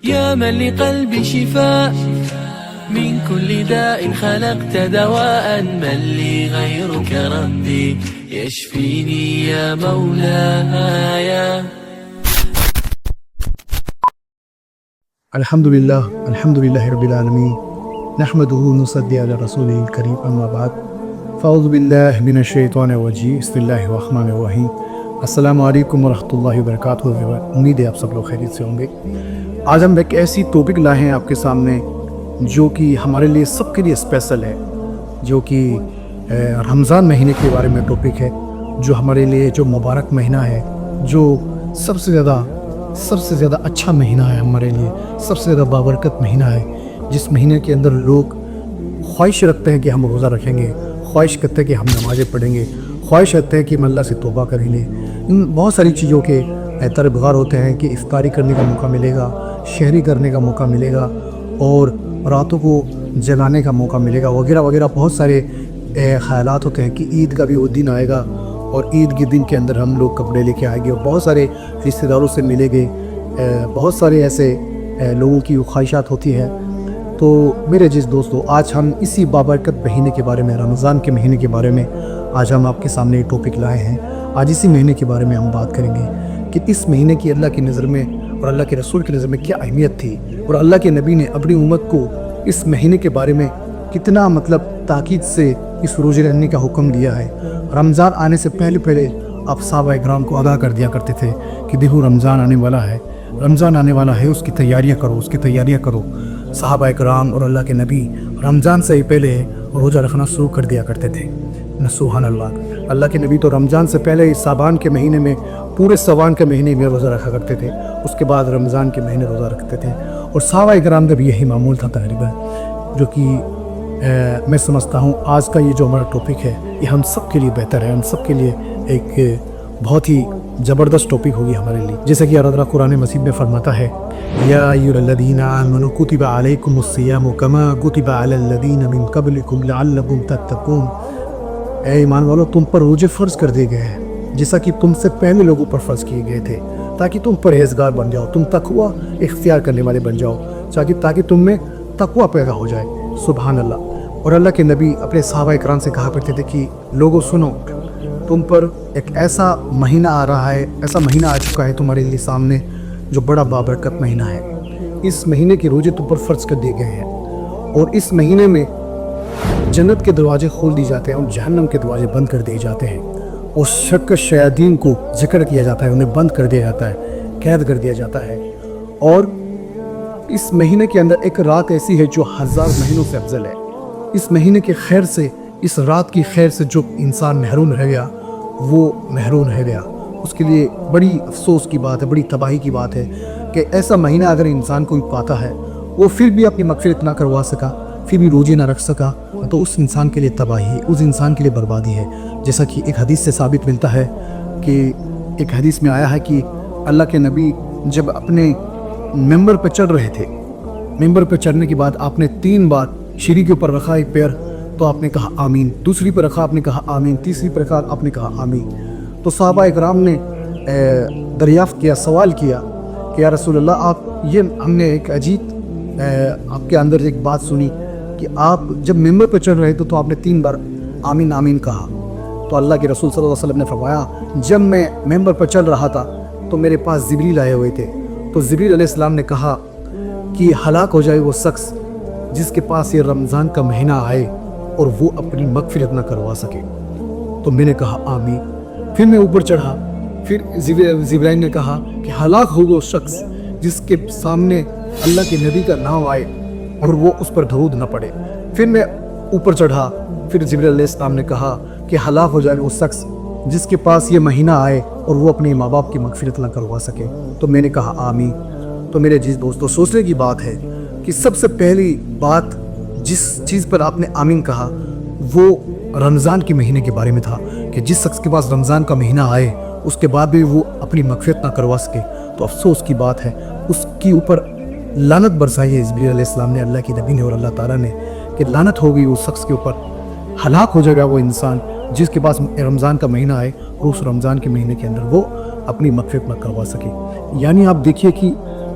يا من لقلبي شفاء من كل داء خلقت دواء من لي غيرك ربي يشفيني يا مولاي. الحمد لله رب العالمين نحمده ونصلي على رسوله الكريم اما بعد فاعوذ باللہ من الشیطان الرجیم بسم اللہ الرحمن الرحیم. السلام علیکم ورحمۃ اللہ وبرکاتہ. امید ہے آپ سب لوگ خیریت سے ہوں گے. آج ہم ایک ایسی ٹاپک لائے ہیں آپ کے سامنے جو کہ ہمارے لیے سب کے لیے اسپیشل ہے, جو کہ رمضان مہینے کے بارے میں ٹاپک ہے, جو ہمارے لیے جو مبارک مہینہ ہے, جو سب سے زیادہ اچھا مہینہ ہے ہمارے لیے, سب سے زیادہ بابرکت مہینہ ہے, جس مہینے کے اندر لوگ خواہش رکھتے ہیں کہ ہم روزہ رکھیں گے, خواہش کرتے ہیں کہ ہم نمازیں پڑھیں گے, خواہش رکھتے ہیں کہ ہم اللہ سے توبہ کریں گے. ان بہت ساری چیزوں کے طلبگار ہوتے ہیں کہ افطاری کرنے کا موقع ملے گا, شہری کرنے کا موقع ملے گا, اور راتوں کو جگانے کا موقع ملے گا, وغیرہ وغیرہ. بہت سارے خیالات ہوتے ہیں کہ عید کا بھی وہ دن آئے گا, اور عید کے دن کے اندر ہم لوگ کپڑے لے کے آئیں گے, اور بہت سارے رشتہ داروں سے ملیں گے. بہت سارے ایسے لوگوں کی خواہشات ہوتی ہے. تو میرے عزیز دوستو, آج ہم اسی بابرکت مہینے کے بارے میں, رمضان کے مہینے کے بارے میں آج ہم آپ کے سامنے ایک ٹاپک لائے ہیں. آج اسی مہینے کے بارے میں ہم بات کریں گے کہ اس مہینے کی اللہ کی نظر میں اور اللہ کے رسول کی نظر میں کیا اہمیت تھی, اور اللہ کے نبی نے اپنی امت کو اس مہینے کے بارے میں کتنا تاکید سے اس روزے رہنے کا حکم دیا ہے. رمضان آنے سے پہلے آپ صحابہ اکرام کو آگاہ کر دیا کرتے تھے کہ دیکھو رمضان آنے والا ہے, رمضان آنے والا ہے, اس کی تیاریاں کرو. صحابہ اکرام اور اللہ کے نبی رمضان سے ہی پہلے روزہ رکھنا شروع کر دیا کرتے تھے. سبحان اللہ. اللہ کے نبی تو رمضان سے پہلے ہی شعبان کے مہینے میں, پورے شعبان کے مہینے میں روزہ رکھا کرتے تھے, اس کے بعد رمضان کے مہینے روزہ رکھتے تھے. اور صحابہ اکرام کا بھی یہی معمول تھا تقریباً, جو کہ میں سمجھتا ہوں آج کا یہ جو ہمارا ٹاپک ہے یہ ہم سب کے لیے بہتر ہے, ہم سب کے لیے ایک بہت ہی زبردست ٹاپک ہوگی ہمارے لیے. جیسا کہ اللہ قرآن مجید میں فرماتا ہے, یا ایھا الذین آمنوا کتب علیکم الصیام کما کتب علی الذین من قبلکم لعلکم تتقون. اے ایمان والو, تم پر روزے فرض کر دیے گئے ہیں جیسا کہ تم سے پہلے لوگوں پر فرض کیے گئے تھے, تاکہ تم پرہیزگار بن جاؤ, تم تقوی اختیار کرنے والے بن جاؤ, تاکہ تم میں تقوی پیدا ہو جائے. سبحان اللہ. اور اللہ کے نبی اپنے صحابہ اکرام سے کہا کرتے تھے کہ لوگوں سنو, تم پر ایک ایسا مہینہ آ رہا ہے, ایسا مہینہ آ چکا ہے تمہارے لیے سامنے جو بڑا بابرکت مہینہ ہے. اس مہینے کے روزے تم پر فرض کر دیے گئے ہیں, اور اس مہینے میں جنت کے دروازے کھول دی جاتے ہیں اور جہنم کے دروازے بند کر دیے جاتے ہیں, اور شک شیاطین کو ذکر کیا جاتا ہے, انہیں بند کر دیا جاتا ہے, قید کر دیا جاتا ہے. اور اس مہینے کے اندر ایک رات ایسی ہے جو 1000 مہینوں سے افضل ہے. اس مہینے کے خیر سے, اس رات کی خیر سے جو انسان محروم رہ گیا وہ محروم رہ گیا. اس کے لیے بڑی افسوس کی بات ہے, بڑی تباہی کی بات ہے کہ ایسا مہینہ اگر انسان کوئی پاتا ہے, وہ پھر بھی اپنی مغفرت نہ کروا سکا, پھر بھی روزے نہ رکھ سکا, تو اس انسان کے لیے تباہی ہے, اس انسان کے لیے بربادی ہے. جیسا کہ ایک حدیث سے ثابت ملتا ہے کہ ایک حدیث میں آیا ہے کہ اللہ کے نبی جب اپنے ممبر پہ چڑھ رہے تھے, ممبر پہ چڑھنے کے بعد آپ نے 3 بار سیڑھی کے اوپر رکھا ایک پیر, تو آپ نے کہا آمین, دوسری پر رکھا آپ نے کہا آمین, تیسری پر رکھا آپ نے کہا آمین. تو صحابہ اکرام نے دریافت کیا, سوال کیا کہ یا رسول اللہ, آپ یہ ہم نے ایک عجیب آپ کے اندر ایک بات سنی کہ آپ جب ممبر پہ چڑھ رہے تھے تو آپ نے 3 بار آمین آمین کہا. تو اللہ کے رسول صلی اللہ علیہ وسلم نے فرمایا, جب میں ممبر پر چل رہا تھا تو میرے پاس جبریل آئے ہوئے تھے, تو جبریل علیہ السلام نے کہا کہ ہلاک ہو جائے وہ شخص جس کے پاس یہ رمضان کا مہینہ آئے اور وہ اپنی مغفرت نہ کروا سکے. تو میں نے کہا آمین. پھر میں اوپر چڑھا, پھر جبرائیل نے کہا کہ ہلاک ہو وہ شخص جس کے سامنے اللہ کے نبی کا نام آئے اور وہ اس پر درود نہ پڑے. پھر میں اوپر چڑھا, پھر جبرائیل علیہ السلام نے کہا کہ ہلاک ہو جائے وہ شخص جس کے پاس یہ مہینہ آئے اور وہ اپنے ماں باپ کی مغفرت نہ کروا سکے. تو میں نے کہا آمین. تو میرے عزیز دوستو, سوچنے کی بات ہے کہ سب سے پہلی بات جس چیز پر آپ نے آمین کہا وہ رمضان کے مہینے کے بارے میں تھا, کہ جس شخص کے پاس رمضان کا مہینہ آئے اس کے بعد بھی وہ اپنی مغفرت نہ کروا سکے, تو افسوس کی بات ہے, اس کے اوپر لعنت برسائی ہے جبریل علیہ السلام نے, اللہ کی نبی نے اور اللہ تعالیٰ نے, کہ لعنت ہوگی اس شخص کے اوپر, ہلاک ہو جائے گا وہ انسان جس کے پاس رمضان کا مہینہ آئے اور اس رمضان کے مہینے کے اندر وہ اپنی مغفرت نہ کروا سکے. یعنی آپ دیکھیے کہ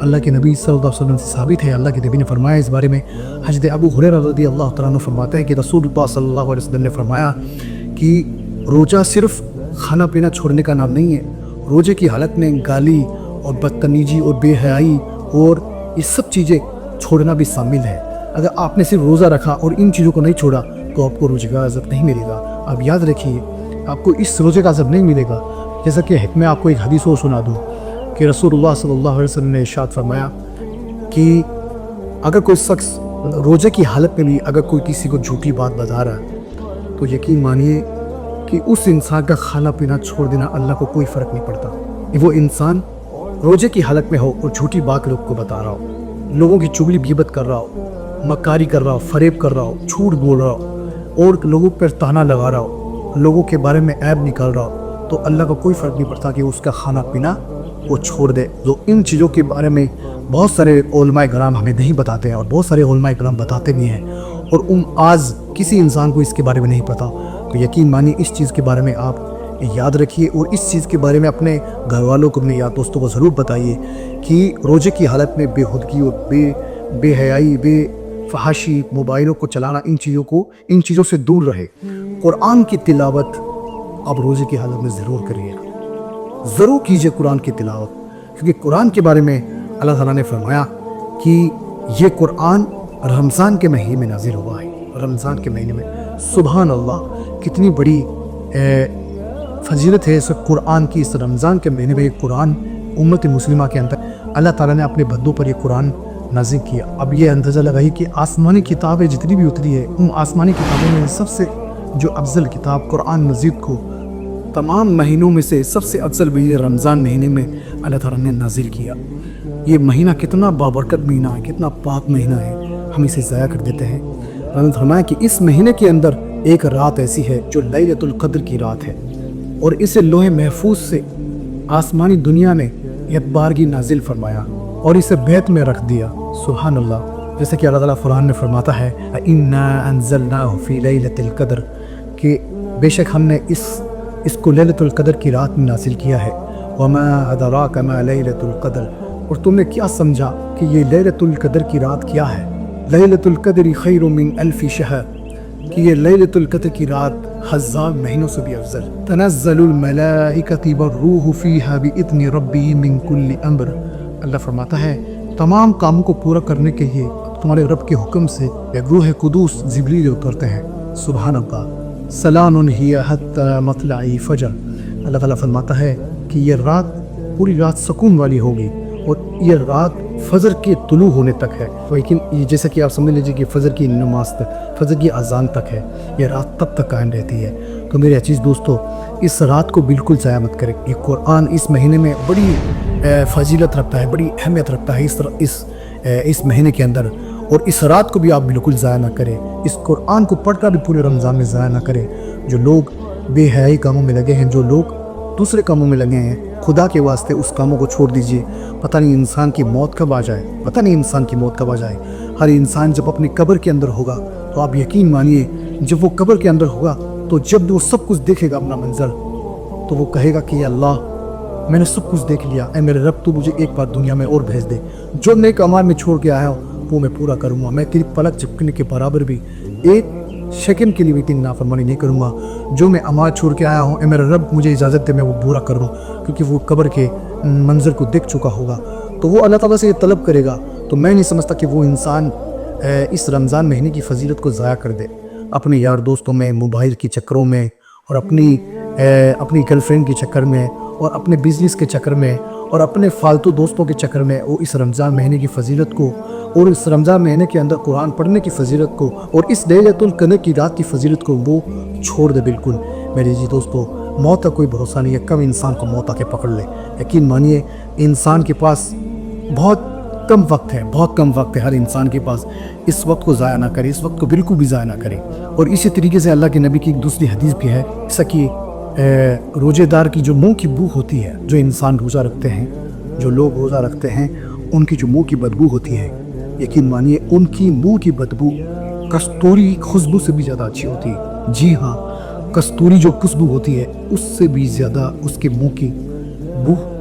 اللہ کے نبی صلی اللہ علیہ وسلم سے ثابت ہے، اللہ کے نبی نے فرمایا اس بارے میں، حضرت ابو ہریرہ رضی اللہ تعالیٰ عنہ فرماتے ہیں کہ رسول اللہ صلی اللہ علیہ وسلم نے فرمایا کہ روزہ صرف کھانا پینا چھوڑنے کا نام نہیں ہے، روزے کی حالت میں گالی اور بدتمیزی اور بے حیائی اور یہ سب چیزیں چھوڑنا بھی شامل ہے۔ اگر آپ نے صرف روزہ رکھا اور ان چیزوں کو نہیں چھوڑا تو آپ کو روزے کا عذر نہیں ملے گا۔ آپ یاد رکھیے، آپ کو اس روزے کا عذر نہیں ملے گا۔ جیسا کہ میں آپ کو ایک حدیث اور سنا دوں کہ رسول اللہ صلی اللہ علیہ وسلم نے ارشاد فرمایا کہ اگر کوئی شخص روزے کی حالت میں بھی اگر کوئی کسی کو جھوٹی بات بتا رہا ہے تو یقین مانیے کہ اس انسان کا کھانا پینا چھوڑ دینا اللہ کو کوئی فرق نہیں پڑتا۔ وہ انسان روزے کی حالت میں ہو اور جھوٹی بات لوگ کو بتا رہا ہو، لوگوں کی چگلی غیبت کر رہا ہو، مکاری کر رہا ہو، فریب کر رہا ہو، جھوٹ بول رہا ہو اور لوگوں پر تانا لگا رہا ہو، لوگوں کے بارے میں عیب نکال رہا ہو، تو اللہ کا کوئی فرق نہیں پڑتا کہ اس کا کھانا پینا وہ چھوڑ دے۔ جو ان چیزوں کے بارے میں بہت سارے علماء کرام ہمیں نہیں بتاتے ہیں اور بہت سارے علماء کرام بتاتے بھی ہیں، اور آج کسی انسان کو اس کے بارے میں نہیں پتا، تو یقین مانیے اس چیز کے بارے میں آپ یاد رکھیے اور اس چیز کے بارے میں اپنے گھر والوں کو، اپنے یار دوستوں کو ضرور بتائیے کہ روزے کی حالت میں بے خودگی اور بے حیائی، بے فحاشی، موبائلوں کو چلانا، ان چیزوں سے دور رہے۔ قرآن کی تلاوت آپ روزے کی حالت میں ضرور کریے، ضرور کیجیے قرآن کی تلاوت، کیونکہ قرآن کے بارے میں اللہ تعالیٰ نے فرمایا کہ یہ قرآن رمضان کے مہینے میں نازل ہوا ہے۔ رمضان کے مہینے میں، سبحان اللہ، کتنی بڑی فضیلت ہے اس قرآن کی۔ اس رمضان کے مہینے میں یہ قرآن امت مسلمہ کے اندر اللہ تعالیٰ نے اپنے بندوں پر یہ قرآن نازل کیا۔ اب یہ اندازہ لگائی کہ آسمانی کتابیں جتنی بھی اتری ہے، ان آسمانی کتابوں میں سب سے جو افضل کتاب قرآن مجید کو تمام مہینوں میں سے سب سے افضل مہینے رمضان مہینے میں اللہ تعالیٰ نے نازل کیا۔ یہ مہینہ کتنا بابرکت مہینہ ہے، کتنا پاک مہینہ ہے، ہم اسے ضائع کر دیتے ہیں۔ اللہ نے فرمایا کہ اس مہینے کے اندر ایک رات ایسی ہے جو لیلۃ القدر کی رات ہے، اور اسے لوح محفوظ سے آسمانی دنیا میں یکبارگی نازل فرمایا اور اسے بیت میں رکھ دیا۔ سبحان اللہ، جیسے کہ اللہ تعالیٰ قرآن میں فرماتا ہے اِنَّا أَنزَلْنَاهُ فِي لَيْلَةِ الْقَدْرِ، کہ بے شک ہم نے اس کو لیلۃ القدر کی رات میں نازل کیا ہے۔ وَمَا أَدْرَاكَ مَا لَيْلَةُ الْقَدْرِ، اور تم نے کیا سمجھا کہ یہ لیلۃ القدر کی رات کیا ہے؟ لیلۃ القدر خیر من الف شہر، کہ یہ لیلۃ القدر کی رات ہزار مہینوں سے بھی افضل۔ تنزل الملائکۃ والروح فیہا بإذن ربہم من کل امر، اللہ فرماتا ہے تمام کاموں کو پورا کرنے کے لیے تمہارے رب کے حکم سے ایک روح قدوس جبریل اترتے ہیں۔ سبحان اللہ، سلام ہی حتی مطلع فجر، اللہ تعالیٰ فرماتا ہے کہ یہ رات پوری رات سکون والی ہوگی اور یہ رات فجر کے طلوع ہونے تک ہے، لیکن جیسا کہ آپ سمجھ لیجیے کہ فجر کی نماز تک، فجر کی اذان تک ہے، یہ رات تب تک قائم رہتی ہے۔ تو میرے عزیز دوستو، اس رات کو بالکل ضائع مت کریں۔ یہ قرآن اس مہینے میں بڑی فضیلت رکھتا ہے، بڑی اہمیت رکھتا ہے اس مہینے کے اندر، اور اس رات کو بھی آپ بالکل ضائع نہ کریں۔ اس قرآن کو پڑھ کر بھی پورے رمضان میں ضائع نہ کریں۔ جو لوگ بے حیائی کاموں میں لگے ہیں، جو لوگ دوسرے کاموں میں لگے ہیں، خدا کے واسطے اس کاموں کو چھوڑ دیجئے۔ پتہ نہیں انسان کی موت کب آ جائے، پتہ نہیں انسان کی موت کب آ جائے۔ ہر انسان جب اپنی قبر کے اندر ہوگا تو آپ یقین مانیے، جب وہ قبر کے اندر ہوگا تو جب وہ سب کچھ دیکھے گا اپنا منظر، تو وہ کہے گا کہ اللہ میں نے سب کچھ دیکھ لیا، اے میرے رب تو مجھے ایک بار دنیا میں اور بھیج دے، جو نیک اعمال میں چھوڑ کے آیا ہوں وہ میں پورا کروں گا، میں تیری پلک جھپکنے کے برابر بھی ایک سیکنڈ کے لیے بھی تیری نافرمانی نہیں کروں گا، جو میں اعمال چھوڑ کے آیا ہوں اے میرے رب مجھے اجازت دے میں وہ پورا کروں، کیونکہ وہ قبر کے منظر کو دیکھ چکا ہوگا۔ تو وہ اللہ تعالیٰ سے یہ طلب کرے گا۔ تو میں نہیں سمجھتا کہ وہ انسان اس رمضان مہینے کی فضیلت کو ضائع کر دے، اپنے یار دوستوں میں، موبائل کے چکروں میں، اور اپنی گرل فرینڈ کے چکر میں، اور اپنے بزنس کے چکر میں، اور اپنے فالتو دوستوں کے چکر میں وہ اس رمضان مہینے کی فضیلت کو، اور اس رمضان مہینے کے اندر قرآن پڑھنے کی فضیلت کو، اور اس لیلۃ القدر کی رات کی فضیلت کو وہ چھوڑ دے بالکل۔ میرے جی دوستو، موت کا کوئی بھروسہ نہیں ہے، کم انسان کو موت آ کے پکڑ لے۔ یقین مانیے انسان کے پاس بہت کم وقت ہے، بہت کم وقت ہے ہر انسان کے پاس۔ اس وقت کو ضائع نہ کرے، اس وقت کو بالکل بھی ضائع نہ کرے۔ اور اسی طریقے سے اللہ کے نبی کی ایک دوسری حدیث بھی ہے، جیسا کہ روزے دار کی جو منہ کی بو ہوتی ہے، جو انسان روزہ رکھتے ہیں، جو لوگ روزہ رکھتے ہیں، ان کی جو منہ کی بدبو ہوتی ہے، یقین مانیے ان کی منہ کی بدبو کستوری خوشبو سے بھی زیادہ اچھی ہوتی ہے۔ جی ہاں، کستوری جو خوشبو ہوتی ہے اس سے بھی زیادہ اس کے منہ کی بو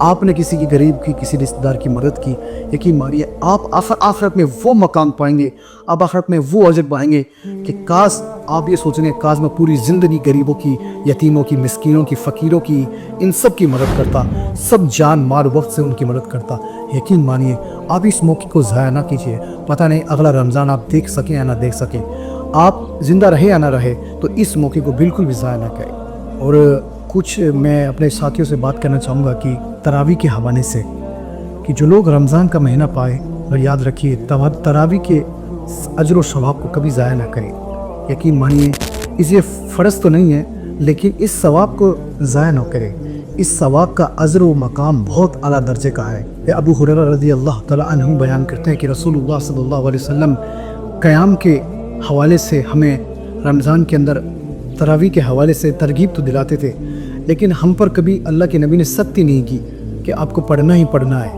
آپ نے کسی کی غریب کی کسی رشتہ دار کی مدد کی، یقین مانیے آپ آخرت میں وہ مقام پائیں گے، آپ آخرت میں وہ اجر پائیں گے کہ کاش آپ یہ سوچیں گے کاش میں پوری زندگی غریبوں کی، یتیموں کی، مسکینوں کی، فقیروں کی، ان سب کی مدد کرتا، سب جان مال وقت سے ان کی مدد کرتا۔ یقین مانیے آپ اس موقع کو ضائع نہ کیجیے، پتہ نہیں اگلا رمضان آپ دیکھ سکیں یا نہ دیکھ سکیں، آپ زندہ رہے یا نہ رہے تو اس موقع کو بالکل بھی ضائع نہ کریں۔ اور کچھ میں اپنے ساتھیوں سے بات کرنا چاہوں گا کہ تراویح کے حوالے سے، کہ جو لوگ رمضان کا مہینہ پائے، اور یاد رکھیے تراویح کے اجر و ثواب کو کبھی ضائع نہ کریں۔ یقین مانیے اسے فرض تو نہیں ہے لیکن اس ثواب کو ضائع نہ کریں، اس ثواب کا اجر و مقام بہت اعلیٰ درجے کا ہے۔ ابو ہریرہ رضی اللہ تعالیٰ عنہ بیان کرتے ہیں کہ رسول اللہ صلی اللہ علیہ وسلم قیام کے حوالے سے ہمیں رمضان کے اندر تراویح کے حوالے سے ترغیب تو دلاتے تھے، لیکن ہم پر کبھی اللہ کے نبی نے سختی نہیں کی کہ آپ کو پڑھنا ہی پڑھنا ہے،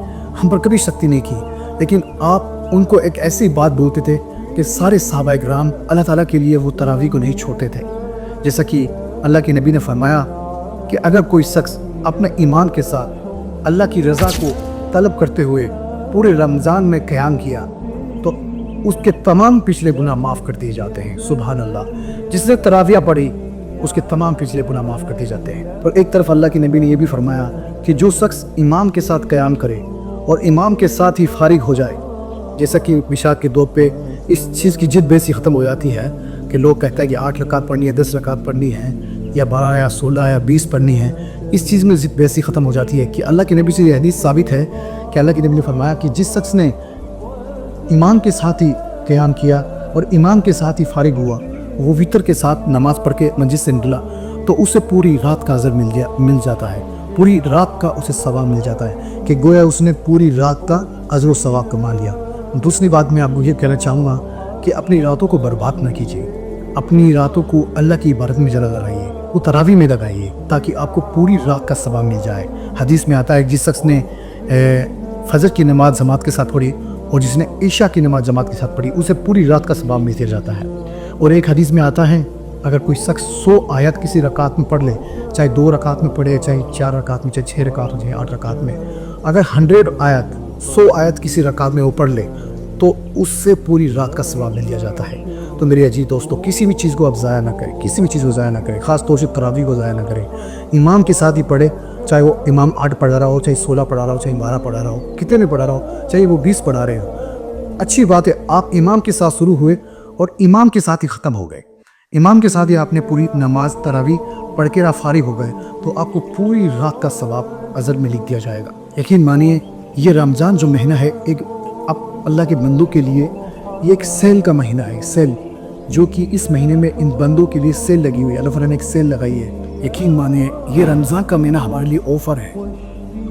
ہم پر کبھی سختی نہیں کی، لیکن آپ ان کو ایک ایسی بات بولتے تھے کہ سارے صحابہ کرام اللہ تعالیٰ کے لیے وہ تراویح کو نہیں چھوڑتے تھے۔ جیسا کہ اللہ کے نبی نے فرمایا کہ اگر کوئی شخص اپنے ایمان کے ساتھ اللہ کی رضا کو طلب کرتے ہوئے پورے رمضان میں قیام کیا تو اس کے تمام پچھلے گناہ معاف کر دیے جاتے ہیں۔ سبحان اللہ، جس نے تراویح پڑھی اس کے تمام پچھلے گناہ معاف کر دیے جاتے ہیں۔ اور ایک طرف اللہ کے نبی نے یہ بھی فرمایا کہ جو شخص امام کے ساتھ قیام کرے اور امام کے ساتھ ہی فارغ ہو جائے، جیسا کہ مشاعت کے دور پہ اس چیز کی جد بیسی ختم ہو جاتی ہے کہ لوگ کہتے ہیں کہ 8 رکعت پڑھنی ہے، 10 رکعت پڑھنی ہے، یا 12 یا 16 یا 20 پڑھنی ہے، اس چیز میں ضد بیسی ختم ہو جاتی ہے کہ اللہ کے نبی سے یہ حدیث ثابت ہے کہ اللہ کے نبی نے فرمایا کہ جس شخص نے امام کے ساتھ ہی قیام کیا اور امام کے ساتھ ہی فارغ ہوا، وہ وتر کے ساتھ نماز پڑھ کے مسجد سے نکلا تو اسے پوری رات کا اجر مل جاتا ہے، پوری رات کا اسے ثواب مل جاتا ہے کہ گویا اس نے پوری رات کا اجر و ثواب کما لیا۔ دوسری بات میں آپ کو یہ کہنا چاہوں گا کہ اپنی راتوں کو برباد نہ کیجیے، اپنی راتوں کو اللہ کی عبادت میں لگائیے، وہ تراویح میں لگائیے تاکہ آپ کو پوری رات کا ثواب مل جائے۔ حدیث میں آتا ہے جس شخص نے فجر کی نماز جماعت کے ساتھ پڑھی اور جس نے عشاء کی نماز جماعت کے ساتھ پڑھی اسے پوری رات کا ثواب ملتا جاتا ہے۔ اور ایک حدیث میں آتا ہے اگر کوئی شخص 100 آیت کسی رکعت میں پڑھ لے، چاہے 2 رکعت میں پڑھے، چاہے 4 رکعت میں، چاہے 6 رکعت ہو، چاہے 8 رکعت میں، اگر 100 آیت کسی رکعت میں وہ پڑھ لے تو اس سے پوری رات کا ثواب مل دیا جاتا ہے۔ تو میرے عزیز دوستو، کسی بھی چیز کو آپ ضائع نہ کریں، کسی بھی چیز کو ضائع نہ کریں، خاص طور سے تراویح کو ضائع نہ کریں۔ امام کے ساتھ ہی پڑھے، چاہے وہ امام 8 پڑھا رہا ہو، چاہے 16 پڑھا رہا ہو، چاہے 12 پڑھا رہا ہو، کتنے میں پڑھا رہا ہو، چاہے وہ 20 پڑھا رہے ہو، اچھی بات ہے۔ آپ امام کے ساتھ شروع ہوئے اور امام کے ساتھ ہی ختم ہو گئے، امام کے ساتھ ہی آپ نے پوری نماز تراویح پڑھ کے فارغ ہو گئے تو آپ کو پوری رات کا ثواب اجر میں لکھ دیا جائے گا۔ یقین مانیے یہ رمضان جو مہینہ ہے ایک اللہ کے بندوں کے لیے یہ ایک سیل کا مہینہ ہے، سیل جو کہ اس مہینے میں ان بندوں کے لیے سیل لگی ہوئی ہے، اللہ تعالیٰ نے ایک سیل لگائی ہے۔ یقین مانیے یہ رمضان کا مہینہ ہمارے لیے آفر ہے،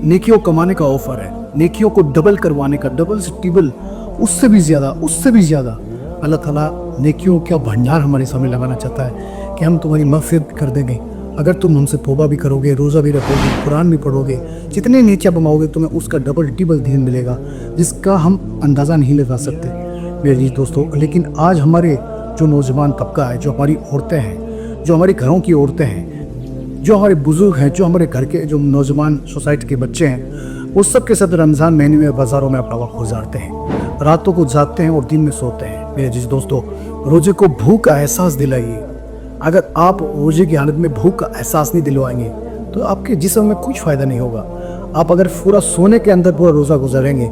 نیکیوں کمانے کا آفر ہے، نیکیوں کو ڈبل کروانے کا، ڈبل سے ٹریبل، اس سے بھی زیادہ اللہ تعالیٰ نیکیوں کا بھنڈار ہمارے سامنے لگانا چاہتا ہے کہ ہم تمہاری مغفرت کر دیں گے اگر تم ہم سے توبہ بھی کرو گے، روزہ بھی رکھو گے، قرآن بھی پڑھو گے، جتنے نیکیاں بماؤ گے تمہیں اس کا ڈبل ٹریبل دین ملے گا جس کا ہم اندازہ نہیں لگا سکتے میرے عزیز دوستو۔ لیکن آج ہمارے جو نوجوان طبقہ ہے، جو ہماری عورتیں ہیں، جو ہمارے گھروں کی عورتیں ہیں، جو ہمارے بزرگ ہیں، جو ہمارے گھر کے جو نوجوان سوسائٹی کے بچے ہیں، وہ سب کے ساتھ رمضان مہینے میں بازاروں میں اپنا وقت گزارتے ہیں، راتوں کو جاگتے ہیں اور دن میں سوتے ہیں۔ میرے عزیز دوستو، روزے کو بھوک کا احساس دلائیے۔ اگر آپ روزے کی حالت میں بھوک کا احساس نہیں دلوائیں گے تو آپ کے جسم میں کچھ فائدہ نہیں ہوگا۔ آپ اگر پورا سونے کے اندر پورا روزہ گزاریں گے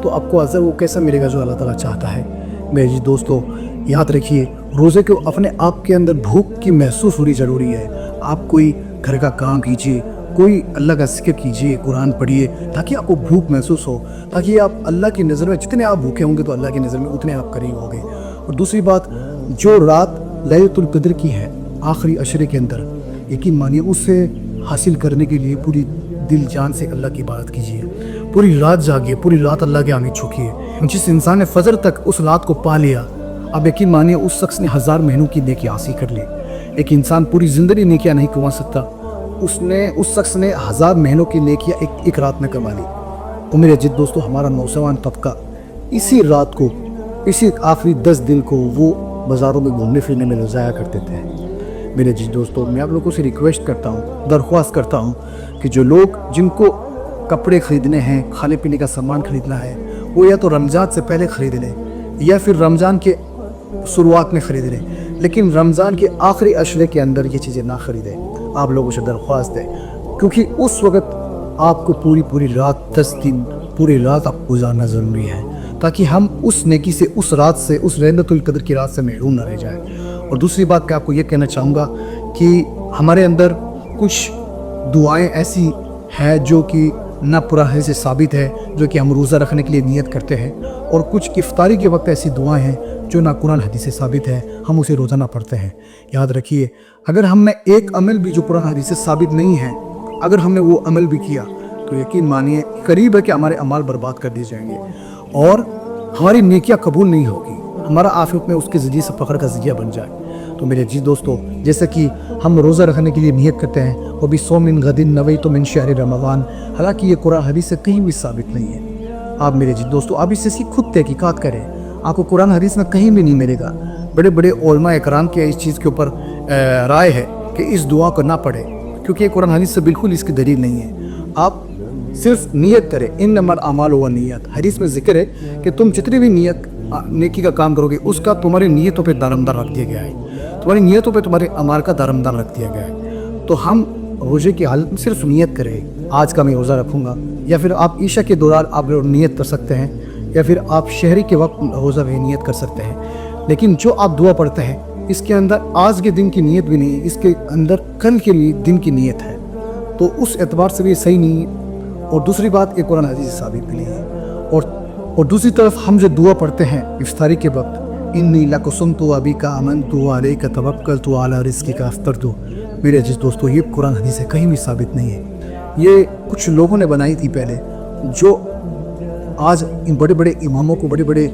تو آپ کو اجر وہ کیسا ملے گا جو اللہ تعالیٰ چاہتا ہے۔ میرے عزیز دوستو، یاد رکھیے روزے کو اپنے آپ کے اندر بھوک کی محسوس ہونی ضروری ہے۔ آپ کوئی گھر کا کام کیجیے، کوئی اللہ کا ذکر کیجیے، قرآن پڑھیے تاکہ آپ کو بھوک محسوس ہو، تاکہ آپ اللہ کی نظر میں جتنے آپ بھوکے ہوں گے تو اللہ کی نظر میں اتنے آپ قریب ہوں گے۔ اور دوسری بات، جو رات لیلۃ القدر کی ہے آخری عشرے کے اندر، یقین مانیے اسے حاصل کرنے کے لیے پوری دل جان سے اللہ کی عبادت کیجیے، پوری رات جاگیے، پوری رات اللہ کے آگے جھکیے۔ جس انسان نے فجر تک اس رات کو پا لیا، اب یقین مانیے اس شخص نے 1000 مہینوں کی نیکی حاصل کر لی۔ ایک انسان پوری زندگی نیکیاں نہیں کما سکتا، اس شخص نے 1000 مہینوں کی نیکیاں ایک رات میں کما لی۔ اور میرے عزیز دوستو، ہمارا نوجوان طبقہ اسی رات کو، اسی آخری 10 دن کو وہ بازاروں میں گھومنے پھرنے میں ضائع کر دیتے ہیں۔ میرے عزیز دوستو، میں آپ لوگوں سے ریکویسٹ کرتا ہوں، درخواست کرتا ہوں کہ جو لوگ جن کو کپڑے خریدنے ہیں، کھانے پینے کا سامان خریدنا ہے، وہ یا تو رمضان سے پہلے خرید لیں یا پھر رمضان کے شروعات میں خرید لیں، لیکن رمضان کے آخری عشرے کے اندر یہ چیزیں نہ خریدیں۔ آپ لوگوں سے درخواست ہے، کیونکہ اس وقت آپ کو پوری رات 10 دن پوری رات آپ کو گزارنا ضروری ہے، تاکہ ہم اس نیکی سے، اس رات سے، اس ليلۃ القدر کی رات سے محروم نہ رہ جائیں۔ اور دوسری بات کہ آپ کو یہ کہنا چاہوں گا کہ ہمارے اندر کچھ دعائیں ایسی ہیں جو کہ نہ پورا حدیث سے ثابت ہے، جو کہ ہم روزہ رکھنے کے لیے نیت کرتے ہیں، اور کچھ افطاری کے وقت ایسی دعائیں ہیں جو نہ قرآن حدیث سے ثابت ہے، ہم اسے روزانہ پڑھتے ہیں۔ یاد رکھیے، اگر ہم نے ایک عمل بھی جو قرآن حدیث سے ثابت نہیں ہے، اگر ہم نے وہ عمل بھی کیا تو یقین مانیے قریب ہے کہ ہمارے اعمال برباد کر دیے جائیں گے اور ہماری نیکیاں قبول نہیں ہوگی، ہمارا آخرت میں اس کے ذریعے سے فخر کا ذریعہ بن جائے۔ تو میرے عزیز دوستو، جیسے کہ ہم روزہ رکھنے کے لیے نیت کرتے ہیں، وہ بھی صوم من غد نویت من شہر رمضان، حالانکہ یہ قرآن حدیث سے کہیں بھی ثابت نہیں ہے۔ آپ میرے عزیز دوستو، آپ اس سے خود تحقیقات کریں، آپ کو قرآن حدیث میں کہیں بھی نہیں ملے گا۔ بڑے بڑے علماء اکرام کے اس چیز کے اوپر رائے ہے کہ اس دعا کو نہ پڑھیں، کیونکہ یہ قرآن حدیث سے بالکل اس کی دلیل نہیں ہے۔ آپ صرف نیت کریں، انما الاعمال والنیات، حدیث میں ذکر ہے کہ تم جتنی بھی نیکی کا کام کرو گے اس کا تمہاری نیتوں پہ دارمدار رکھ دیا گیا ہے، تمہاری نیتوں پہ تمہارے اعمال کا دارمدار رکھ دیا گیا ہے۔ تو ہم روزے کی حالت میں صرف نیت کریں، آج کا میں روزہ رکھوں گا، یا پھر آپ عشاء کے دوران آپ نیت کر سکتے ہیں، یا پھر آپ شہری کے وقت روزہ بھی نیت کر سکتے ہیں۔ لیکن جو آپ دعا پڑھتے ہیں اس کے اندر آج کے دن کی نیت بھی نہیں ہے، اس کے اندر کل کے لیے دن کی نیت ہے، تو اس اعتبار سے بھی صحیح نہیں ہے۔ اور دوسری بات کہ قرآن حدیث سے ثابت بھی نہیں ہے۔ اور دوسری طرف ہم جو دعا پڑھتے ہیں افطاری کے وقت، انی لقسمت وبک آمنت وعلیک توکلت وعلی رزقک افطرت، میرے عزیز دوستو یہ قرآن حدیث سے کہیں بھی ثابت نہیں ہے، یہ کچھ لوگوں نے بنائی تھی پہلے، جو آج ان بڑے بڑے اماموں کو، بڑے بڑے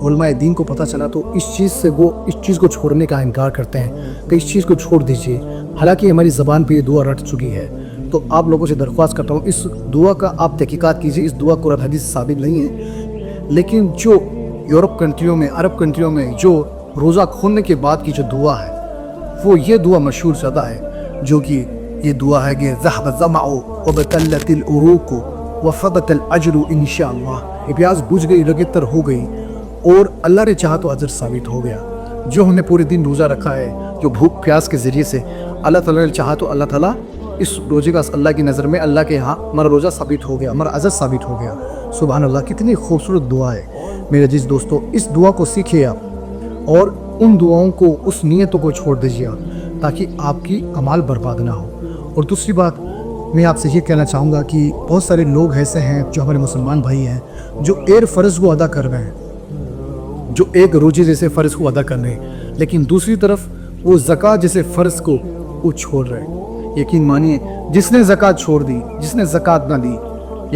علماء دین کو پتہ چلا تو اس چیز سے وہ اس چیز کو چھوڑنے کا انکار کرتے ہیں کہ اس چیز کو چھوڑ دیجئے، حالانکہ ہماری زبان پہ یہ دعا رٹ چکی ہے۔ تو آپ لوگوں سے درخواست کرتا ہوں اس دعا کا آپ تحقیقات کیجئے، اس دعا قرآن حدیث سے ثابت نہیں ہے، لیکن جو یورپ کنٹریوں میں، عرب کنٹریوں میں جو روزہ کھولنے کے بعد کی جو دعا ہے وہ یہ دعا مشہور زیادہ ہے، جو کہ یہ دعا ہے کہ ذهب الظمأ وبتلت العروق وفضت الاجر انشاءاللہ، یہ پیاس بجھ گئی، رگیں تر ہو گئی، اور اللہ نے چاہا تو اجر ثابت ہو گیا۔ جو ہم نے پورے دن روزہ رکھا ہے، جو بھوک پیاس کے ذریعے سے اللہ تعالیٰ نے چاہا تو اللہ تعالیٰ اس روزے کا اللہ کی نظر میں، اللہ کے ہاں ہمارا روزہ ثابت ہو گیا، ہمارا اجر ثابت ہو گیا۔ سبحان اللہ، کتنی خوبصورت دعا ہے میرے عزیز دوستو، اس دعا کو سیکھیے آپ، اور ان دعاؤں کو، اس نیتوں کو چھوڑ دیجیے آپ، تاکہ آپ کی اعمال برباد نہ ہو۔ اور دوسری بات میں آپ سے یہ کہنا چاہوں گا کہ بہت سارے لوگ ایسے ہیں جو ہمارے مسلمان بھائی ہیں جو فرض کو ادا کر رہے ہیں، جو ایک روزے جیسے فرض کو ادا کر رہے ہیں، لیکن دوسری طرف وہ زکوٰۃ جیسے فرض کو وہ چھوڑ رہے ہیں۔ یقین مانیے جس نے زکوٰۃ چھوڑ دی، جس نے زکوٰۃ نہ دی،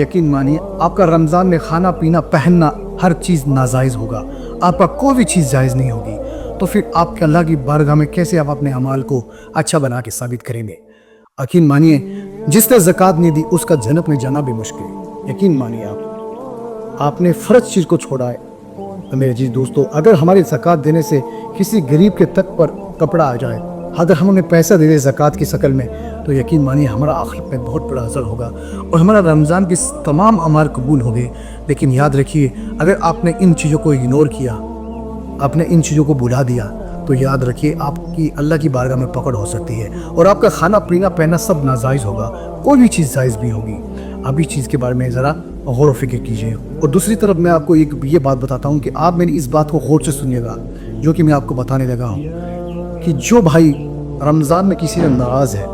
یقین مانیے آپ کا رمضان میں کھانا پینا پہننا ہر چیز ناجائز ہوگا، آپ کا کوئی بھی چیز جائز نہیں ہوگی، تو پھر آپ کے اللہ کی بارگاہ میں کیسے آپ اپنے اعمال کو اچھا بنا کے ثابت کریں گے؟ یقین مانیے جس نے زکوٰۃ نہیں دی اس کا جنت میں جانا بھی مشکل ہے۔ یقین مانیے آپ نے فرض چیز کو چھوڑا ہے۔ تو میرے عزیز دوستو، اگر ہماری زکوٰۃ دینے سے کسی غریب کے تک پر کپڑا آ جائے، اگر ہم انہیں پیسہ دے دیں زکوٰۃ کی شکل میں، تو یقین مانیے ہمارا آخرت میں بہت بڑا اثر ہوگا اور ہمارا رمضان کے تمام اعمال قبول ہوں گے۔ لیکن یاد رکھیے، اگر آپ نے ان چیزوں کو اگنور کیا، آپ نے ان چیزوں کو بھلا دیا، تو یاد رکھیے آپ کی اللہ کی بارگاہ میں پکڑ ہو سکتی ہے، اور آپ کا کھانا پینا پہننا سب ناجائز ہوگا، کوئی بھی چیز جائز بھی ہوگی۔ اب اس چیز کے بارے میں ذرا غور و فکر کیجیے۔ اور دوسری طرف میں آپ کو یہ بات بتاتا ہوں کہ آپ میری اس بات کو غور سے سنیے گا، جو کہ میں آپ کو بتانے لگا ہوں، کہ جو بھائی رمضان میں کسی سے ناراض ہے،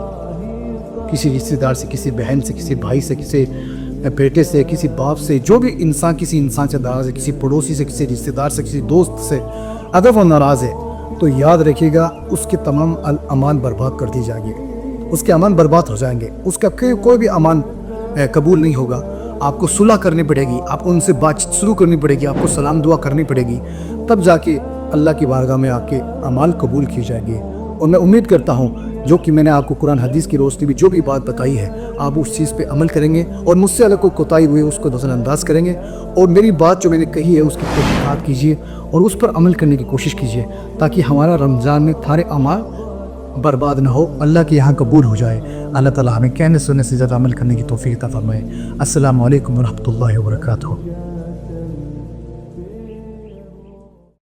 کسی رشتہ دار سے، کسی بہن سے، کسی بھائی سے، کسی بیٹے سے، کسی باپ سے، جو بھی انسان کسی انسان سے ناراض ہے، کسی پڑوسی سے، کسی رشتہ دار سے، کسی دوست سے، اگر وہ ناراض ہے تو یاد رکھیے گا اس کے تمام امان برباد کر دی جائیں گے، اس کے امان برباد ہو جائیں گے، اس کا کوئی بھی امان قبول نہیں ہوگا۔ آپ کو صلح کرنی پڑے گی، آپ کو ان سے بات چیت شروع کرنی پڑے گی، آپ کو سلام دعا کرنی پڑے گی، تب جا کے اللہ کی بارگاہ میں آپ کے اعمال قبول کیے جائیں گے۔ اور میں امید کرتا ہوں جو کہ میں نے آپ کو قرآن حدیث کی روشنی میں جو بھی بات بتائی ہے، آپ اس چیز پہ عمل کریں گے، اور مجھ سے الگ کوئی کوتاہی ہوئی اس کو نظر انداز کریں گے، اور میری بات جو میں نے کہی ہے اس کی تحقیقات کیجیے اور اس پر عمل کرنے کی کوشش کیجیے، تاکہ ہمارا رمضان میں سارے اعمال برباد نہ ہو، اللہ کے یہاں قبول ہو جائے۔ اللہ تعالیٰ ہمیں کہنے سننے سے زیادہ عمل کرنے کی توفیق عطا فرمائے۔ السلام علیکم ورحمۃ اللہ وبرکاتہ۔